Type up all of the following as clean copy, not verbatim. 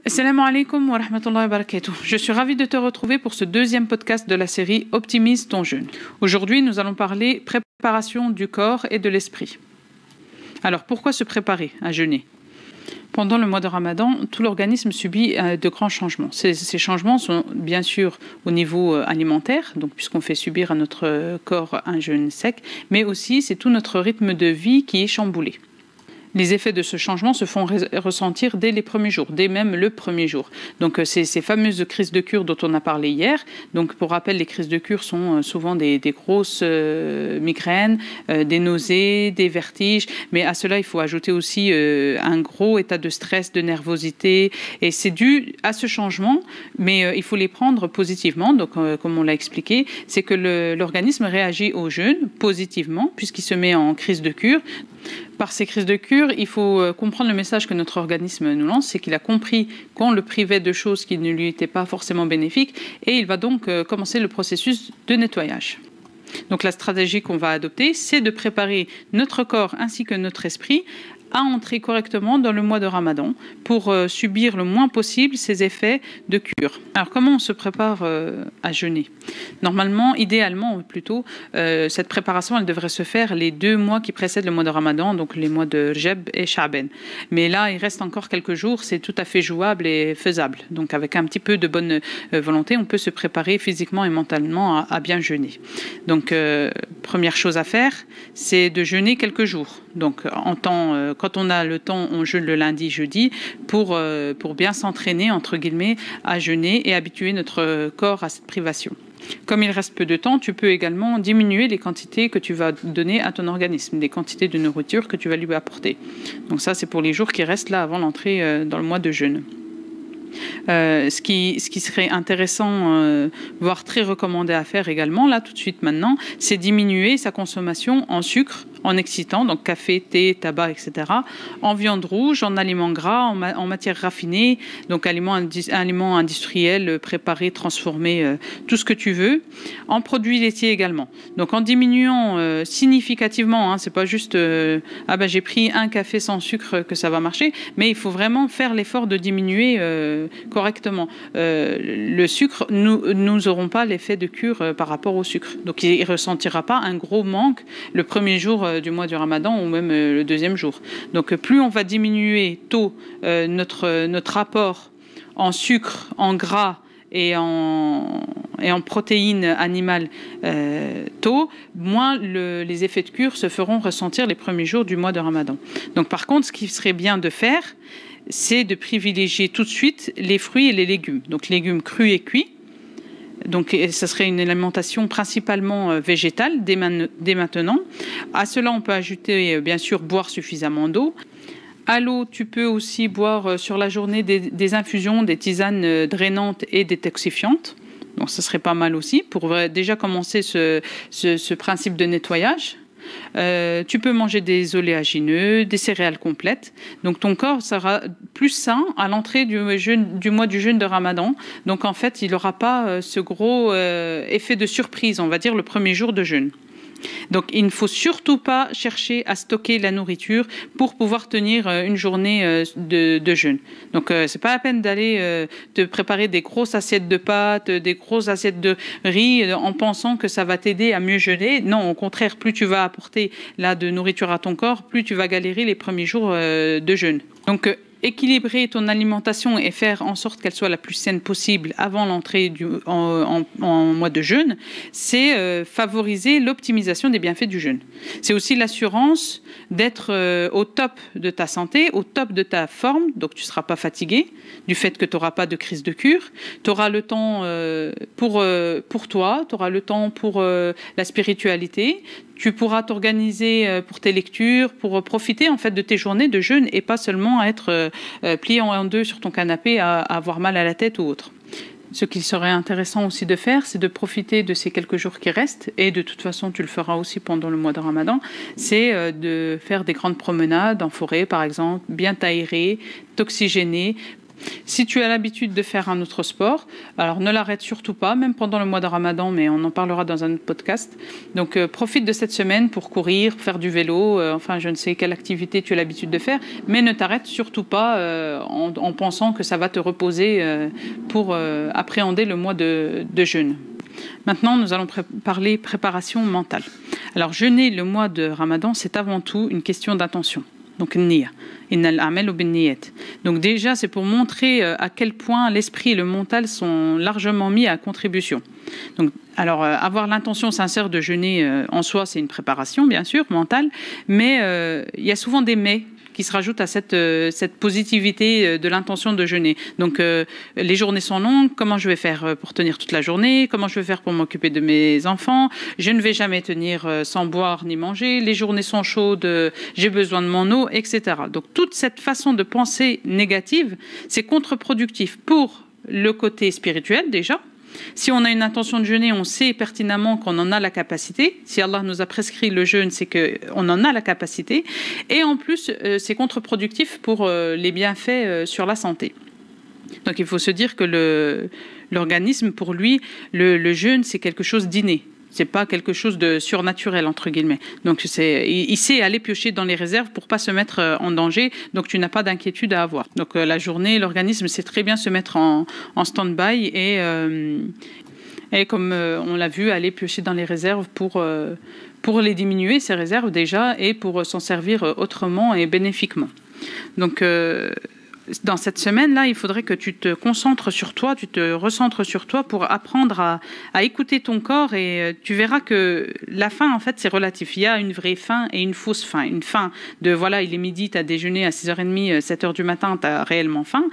Assalamu alaikum wa rahmatullahi wa barakatuh. Je suis ravie de te retrouver pour ce deuxième podcast de la série Optimise ton jeûne. Aujourd'hui, nous allons parler préparation du corps et de l'esprit. Alors, pourquoi se préparer à jeûner ? Pendant le mois de Ramadan, tout l'organisme subit de grands changements. Ces changements sont bien sûr au niveau alimentaire, donc puisqu'on fait subir à notre corps un jeûne sec, mais aussi c'est tout notre rythme de vie qui est chamboulé. Les effets de ce changement se font ressentir dès les premiers jours, dès même le premier jour. Donc ces fameuses crises de cure dont on a parlé hier. Donc pour rappel, les crises de cure sont souvent des grosses migraines, des nausées, des vertiges. Mais à cela, il faut ajouter aussi un gros état de stress, de nervosité. Et c'est dû à ce changement, mais il faut les prendre positivement. Donc comme on l'a expliqué, c'est que l'organisme réagit au jeûne positivement puisqu'il se met en crise de cure. Par ces crises de cure, il faut comprendre le message que notre organisme nous lance, c'est qu'il a compris qu'on le privait de choses qui ne lui étaient pas forcément bénéfiques et il va donc commencer le processus de nettoyage. Donc la stratégie qu'on va adopter, c'est de préparer notre corps ainsi que notre esprit à entrer correctement dans le mois de Ramadan pour subir le moins possible ces effets de cure. Alors comment on se prépare à jeûner ? Normalement, idéalement plutôt, cette préparation elle devrait se faire les 2 mois qui précèdent le mois de Ramadan, donc les mois de Rajab et Sha'ban. Mais là, il reste encore quelques jours, c'est tout à fait jouable et faisable. Donc avec un petit peu de bonne volonté, on peut se préparer physiquement et mentalement à bien jeûner. Donc première chose à faire, c'est de jeûner quelques jours. Donc quand on a le temps, on jeûne le lundi, jeudi, pour bien s'entraîner, entre guillemets, à jeûner et habituer notre corps à cette privation. Comme il reste peu de temps, tu peux également diminuer les quantités que tu vas donner à ton organisme, les quantités de nourriture que tu vas lui apporter. Donc ça, c'est pour les jours qui restent là avant l'entrée dans le mois de jeûne. Ce qui serait intéressant, voire très recommandé à faire également, là tout de suite maintenant, c'est diminuer sa consommation en sucre, en excitant, donc café, thé, tabac, etc., en viande rouge, en aliments gras, en matières raffinées, donc aliments industriels, préparés, transformés, tout ce que tu veux, en produits laitiers également. Donc en diminuant significativement, c'est pas juste j'ai pris un café sans sucre que ça va marcher, mais il faut vraiment faire l'effort de diminuer correctement. Le sucre, nous n'aurons pas l'effet de cure par rapport au sucre. Donc il ne ressentira pas un gros manque le premier jour du mois du Ramadan ou même le deuxième jour. Donc plus on va diminuer tôt notre apport en sucre, en gras et en protéines animales tôt, moins les effets de cure se feront ressentir les premiers jours du mois de Ramadan. Donc par contre, ce qui serait bien de faire, c'est de privilégier tout de suite les fruits et les légumes. Donc légumes crus et cuits. Donc ce serait une alimentation principalement végétale dès maintenant. À cela, on peut ajouter bien sûr boire suffisamment d'eau. À l'eau, tu peux aussi boire sur la journée des infusions, des tisanes drainantes et détoxifiantes. Donc ce serait pas mal aussi pour déjà commencer ce principe de nettoyage. Tu peux manger des oléagineux, des céréales complètes. Donc ton corps sera plus sain à l'entrée du mois du jeûne de Ramadan. Donc en fait, il n'aura pas ce gros effet de surprise, on va dire, le premier jour de jeûne. Donc il ne faut surtout pas chercher à stocker la nourriture pour pouvoir tenir une journée de jeûne. Donc c'est pas la peine d'aller te préparer des grosses assiettes de pâtes, des grosses assiettes de riz en pensant que ça va t'aider à mieux jeûner. Non, au contraire, plus tu vas apporter de nourriture à ton corps, plus tu vas galérer les premiers jours de jeûne. Donc équilibrer ton alimentation et faire en sorte qu'elle soit la plus saine possible avant l'entrée en mois de jeûne, c'est favoriser l'optimisation des bienfaits du jeûne. C'est aussi l'assurance d'être au top de ta santé, au top de ta forme, donc tu ne seras pas fatigué du fait que tu n'auras pas de crise de cure. Tu auras le temps pour toi, tu auras le temps pour la spiritualité. Tu pourras t'organiser pour tes lectures, pour profiter en fait de tes journées de jeûne et pas seulement à être plié en deux sur ton canapé, à avoir mal à la tête ou autre. Ce qu'il serait intéressant aussi de faire, c'est de profiter de ces quelques jours qui restent, et de toute façon tu le feras aussi pendant le mois de Ramadan, c'est de faire des grandes promenades en forêt par exemple, bien t'aérer, t'oxygéner, Si tu as l'habitude de faire un autre sport, alors ne l'arrête surtout pas, même pendant le mois de Ramadan, mais on en parlera dans un autre podcast. Donc profite de cette semaine pour courir, faire du vélo, enfin je ne sais quelle activité tu as l'habitude de faire, mais ne t'arrête surtout pas en pensant que ça va te reposer pour appréhender le mois de jeûne. Maintenant, nous allons parler préparation mentale. Alors jeûner le mois de Ramadan, c'est avant tout une question d'attention. Donc niya. Donc déjà, c'est pour montrer à quel point l'esprit et le mental sont largement mis à contribution. Donc, alors, avoir l'intention sincère de jeûner en soi, c'est une préparation, bien sûr, mentale, mais il y a souvent des mais qui se rajoutent à cette positivité de l'intention de jeûner. Donc, les journées sont longues, comment je vais faire pour tenir toute la journée? Comment je vais faire pour m'occuper de mes enfants? Je ne vais jamais tenir sans boire ni manger. Les journées sont chaudes, j'ai besoin de mon eau, etc. Donc, toute cette façon de penser négative, c'est contre-productif pour le côté spirituel déjà. Si on a une intention de jeûner, on sait pertinemment qu'on en a la capacité. Si Allah nous a prescrit le jeûne, c'est qu'on en a la capacité. Et en plus, c'est contre-productif pour les bienfaits sur la santé. Donc il faut se dire que l'organisme, pour lui, le jeûne, c'est quelque chose d'inné. C'est pas quelque chose de surnaturel, entre guillemets. Donc, il sait aller piocher dans les réserves pour pas se mettre en danger. Donc, tu n'as pas d'inquiétude à avoir. Donc, la journée, l'organisme sait très bien se mettre en stand-by et comme on l'a vu, aller piocher dans les réserves pour les diminuer, ces réserves déjà, et pour s'en servir autrement et bénéfiquement. Donc, dans cette semaine-là, il faudrait que tu te concentres sur toi, tu te recentres sur toi pour apprendre à écouter ton corps et tu verras que la faim, en fait, c'est relatif. Il y a une vraie faim et une fausse faim. Une faim de, voilà, il est midi, tu as déjeuné à 6h30, 7h du matin, tu as réellement faim.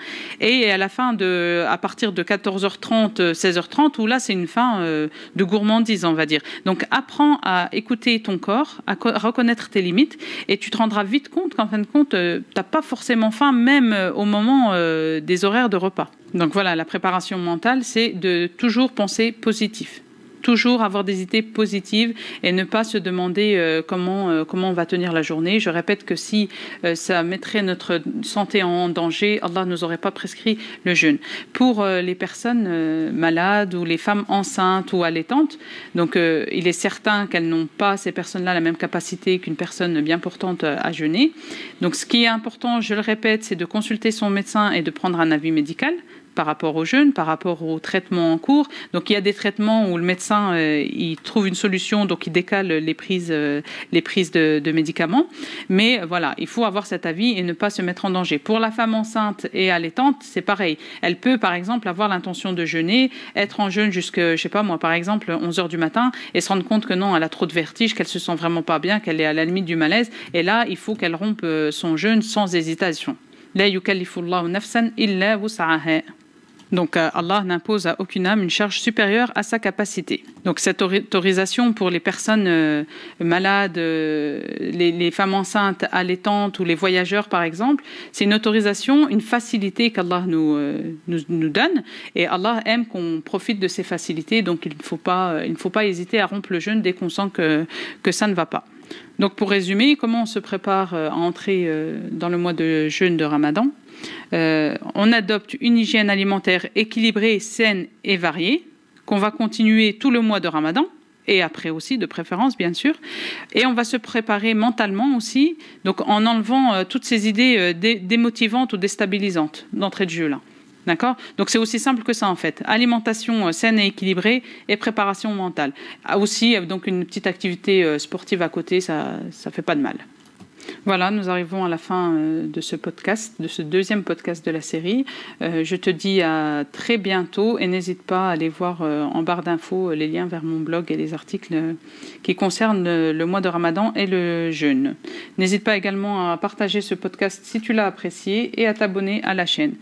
Et à la fin, à partir de 14h30, 16h30, où là, c'est une faim de gourmandise, on va dire. Donc, apprends à écouter ton corps, à reconnaître tes limites et tu te rendras vite compte qu'en fin de compte, tu n'as pas forcément faim, même au moment des horaires de repas. Donc voilà, la préparation mentale, c'est de toujours penser positif. Toujours avoir des idées positives et ne pas se demander comment on va tenir la journée. Je répète que si ça mettrait notre santé en danger, Allah ne nous aurait pas prescrit le jeûne. Pour les personnes malades ou les femmes enceintes ou allaitantes, donc il est certain qu'elles n'ont pas, ces personnes-là, la même capacité qu'une personne bien portante à jeûner. Donc ce qui est important, je le répète, c'est de consulter son médecin et de prendre un avis médical par rapport au jeûne, par rapport aux traitements en cours. Donc il y a des traitements où le médecin il trouve une solution, donc il décale les prises de médicaments. Mais voilà, il faut avoir cet avis et ne pas se mettre en danger. Pour la femme enceinte et allaitante, c'est pareil. Elle peut par exemple avoir l'intention de jeûner, être en jeûne jusqu'à, je sais pas moi, par exemple 11h du matin et se rendre compte que non, elle a trop de vertige, qu'elle se sent vraiment pas bien, qu'elle est à la limite du malaise. Et là, il faut qu'elle rompe son jeûne sans hésitation. La yukallifullahu nafsan illa wus'aha. Donc Allah n'impose à aucune âme une charge supérieure à sa capacité. Donc cette autorisation pour les personnes malades, les femmes enceintes, allaitantes ou les voyageurs par exemple, c'est une autorisation, une facilité qu'Allah nous donne. Et Allah aime qu'on profite de ces facilités, donc il ne faut pas hésiter à rompre le jeûne dès qu'on sent que ça ne va pas. Donc pour résumer, comment on se prépare à entrer dans le mois de jeûne de Ramadan? On adopte une hygiène alimentaire équilibrée, saine et variée, qu'on va continuer tout le mois de Ramadan, et après aussi, de préférence, bien sûr. Et on va se préparer mentalement aussi, donc en enlevant toutes ces idées démotivantes ou déstabilisantes d'entrée de jeu là. D'accord? Donc c'est aussi simple que ça en fait. Alimentation saine et équilibrée et préparation mentale. Aussi donc une petite activité sportive à côté, ça fait pas de mal. Voilà, nous arrivons à la fin de ce podcast, de ce deuxième podcast de la série. Je te dis à très bientôt et n'hésite pas à aller voir en barre d'infos les liens vers mon blog et les articles qui concernent le mois de Ramadan et le jeûne. N'hésite pas également à partager ce podcast si tu l'as apprécié et à t'abonner à la chaîne.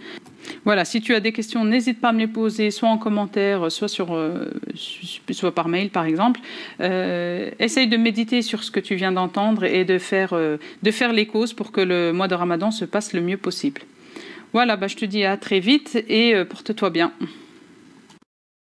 Voilà, si tu as des questions, n'hésite pas à me les poser, soit en commentaire, soit par mail par exemple. Essaye de méditer sur ce que tu viens d'entendre et de faire les causes pour que le mois de Ramadan se passe le mieux possible. Voilà, je te dis à très vite et porte-toi bien.